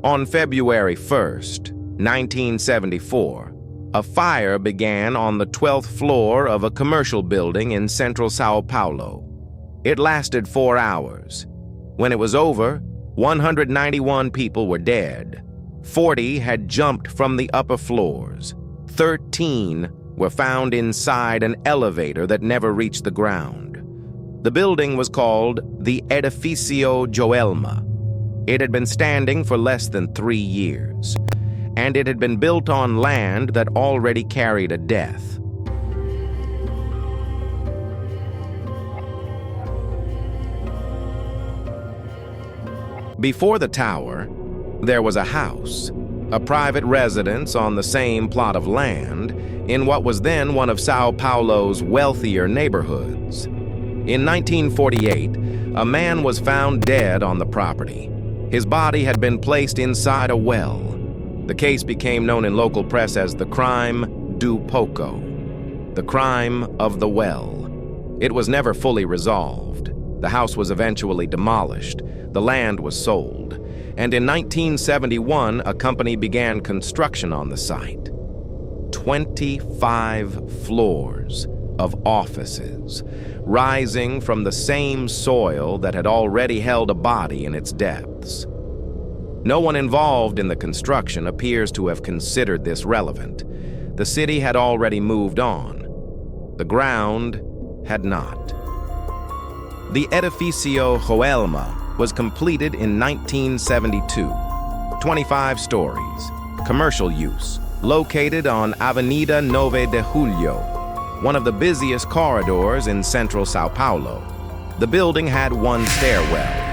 On February 1st, 1974, a fire began on the 12th floor of a commercial building in central São Paulo. It lasted 4 hours. When it was over, 191 people were dead. 40 had jumped from the upper floors. 13 were found inside an elevator that never reached the ground. The building was called the Edificio Joelma. It had been standing for less than 3 years, and it had been built on land that already carried a death. Before the tower, there was a house, a private residence on the same plot of land in what was then one of São Paulo's wealthier neighborhoods. In 1948, a man was found dead on the property. His body had been placed inside a well. The case became known in local press as the crime do poco, the crime of the well. It was never fully resolved. The house was eventually demolished. The land was sold. And in 1971, a company began construction on the site. 25 floors of offices, rising from the same soil that had already held a body in its depths. No one involved in the construction appears to have considered this relevant. The city had already moved on. The ground had not. The Edificio Joelma was completed in 1972. 25 stories, commercial use, located on Avenida 9 de Julio, one of the busiest corridors in central São Paulo. The building had one stairwell,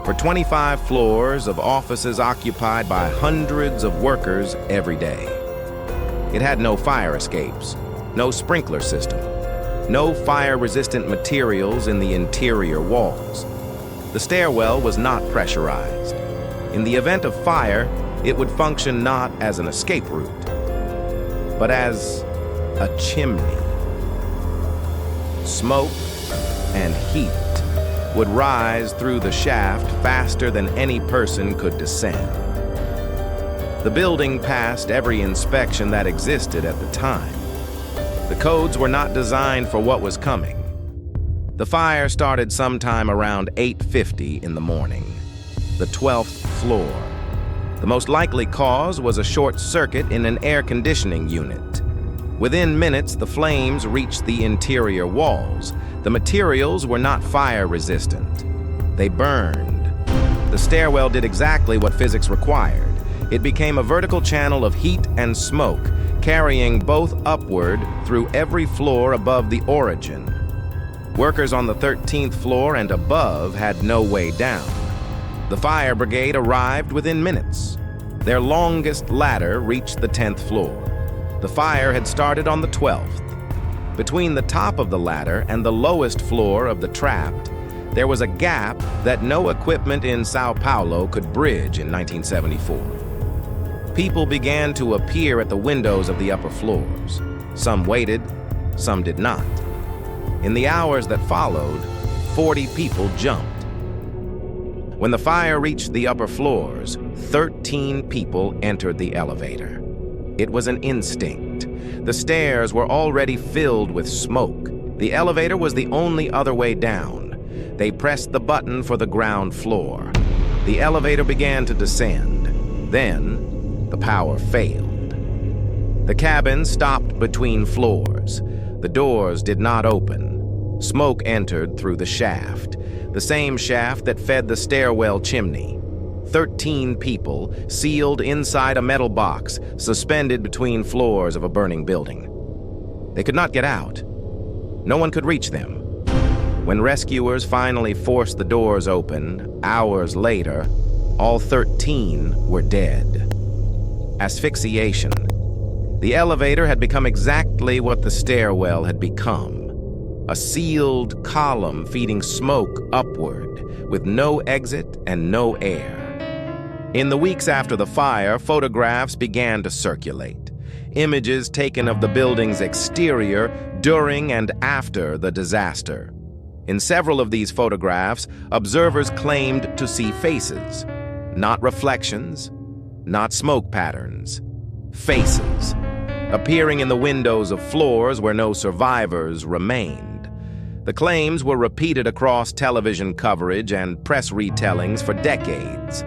for 25 floors of offices occupied by hundreds of workers every day. It had no fire escapes, no sprinkler system, no fire-resistant materials in the interior walls. The stairwell was not pressurized. In the event of fire, it would function not as an escape route, but as a chimney. Smoke and heat would rise through the shaft faster than any person could descend. The building passed every inspection that existed at the time. The codes were not designed for what was coming. The fire started sometime around 8:50 in the morning, the 12th floor. The most likely cause was a short circuit in an air conditioning unit. Within minutes, the flames reached the interior walls. The materials were not fire resistant. They burned. The stairwell did exactly what physics required. It became a vertical channel of heat and smoke, carrying both upward through every floor above the origin. Workers on the 13th floor and above had no way down. The fire brigade arrived within minutes. Their longest ladder reached the 10th floor. The fire had started on the 12th. Between the top of the ladder and the lowest floor of the tract, there was a gap that no equipment in São Paulo could bridge in 1974. People began to appear at the windows of the upper floors. Some waited, some did not. In the hours that followed, 40 people jumped. When the fire reached the upper floors, 13 people entered the elevator. It was an instinct. The stairs were already filled with smoke. The elevator was the only other way down. They pressed the button for the ground floor. The elevator began to descend. Then, the power failed. The cabin stopped between floors. The doors did not open. Smoke entered through the shaft, the same shaft that fed the stairwell chimney. 13 people sealed inside a metal box suspended between floors of a burning building. They could not get out. No one could reach them. When rescuers finally forced the doors open, hours later, all 13 were dead. Asphyxiation. The elevator had become exactly what the stairwell had become. A sealed column feeding smoke upward, with no exit and no air. In the weeks after the fire, photographs began to circulate. Images taken of the building's exterior during and after the disaster. In several of these photographs, observers claimed to see faces. Not reflections, not smoke patterns. Faces, appearing in the windows of floors where no survivors remained. The claims were repeated across television coverage and press retellings for decades.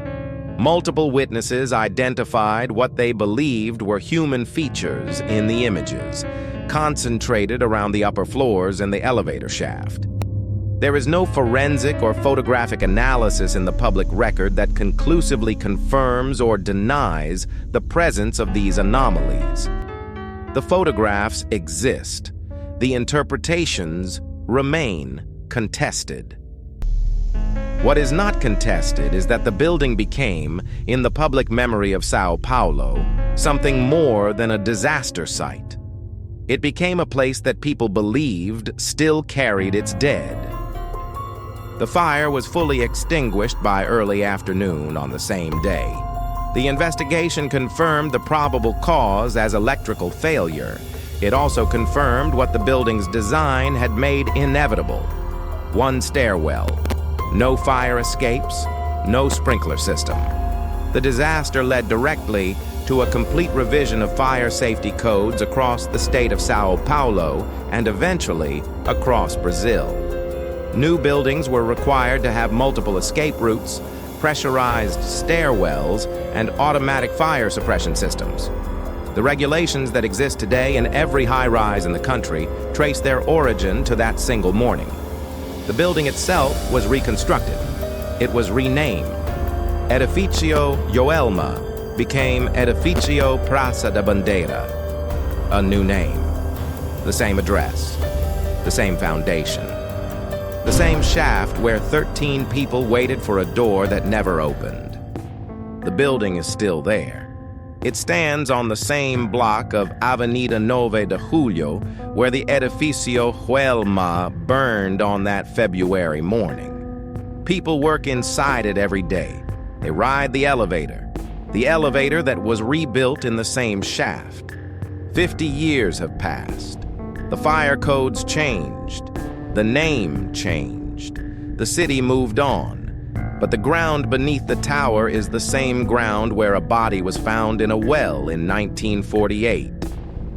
Multiple witnesses identified what they believed were human features in the images, concentrated around the upper floors and the elevator shaft. There is no forensic or photographic analysis in the public record that conclusively confirms or denies the presence of these anomalies. The photographs exist. The interpretations remain contested. What is not contested is that the building became, in the public memory of São Paulo, something more than a disaster site. It became a place that people believed still carried its dead. The fire was fully extinguished by early afternoon on the same day. The investigation confirmed the probable cause as electrical failure. It also confirmed what the building's design had made inevitable. One stairwell, no fire escapes, no sprinkler system. The disaster led directly to a complete revision of fire safety codes across the state of São Paulo and eventually across Brazil. New buildings were required to have multiple escape routes, pressurized stairwells, and automatic fire suppression systems. The regulations that exist today in every high-rise in the country trace their origin to that single morning. The building itself was reconstructed. It was renamed. Edificio Joelma became Edificio Praça da Bandeira. A new name. The same address. The same foundation. The same shaft where 13 people waited for a door that never opened. The building is still there. It stands on the same block of Avenida 9 de Julio where the Edificio Joelma burned on that February morning. People work inside it every day. They ride the elevator that was rebuilt in the same shaft. 50 years have passed. The fire codes changed. The name changed. The city moved on. But the ground beneath the tower is the same ground where a body was found in a well in 1948.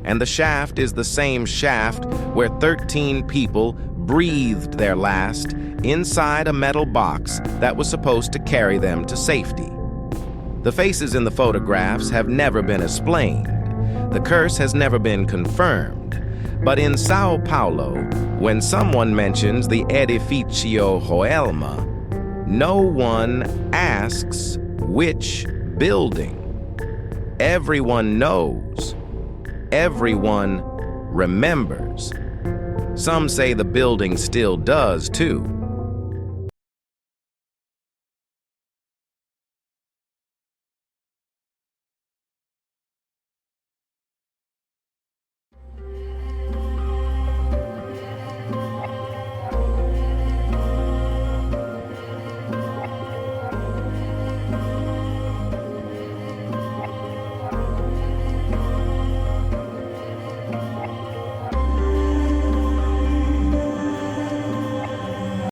And the shaft is the same shaft where 13 people breathed their last inside a metal box that was supposed to carry them to safety. The faces in the photographs have never been explained. The curse has never been confirmed. But in São Paulo, when someone mentions the Edificio Joelma, no one asks which building. Everyone knows. Everyone remembers. Some say the building still does too.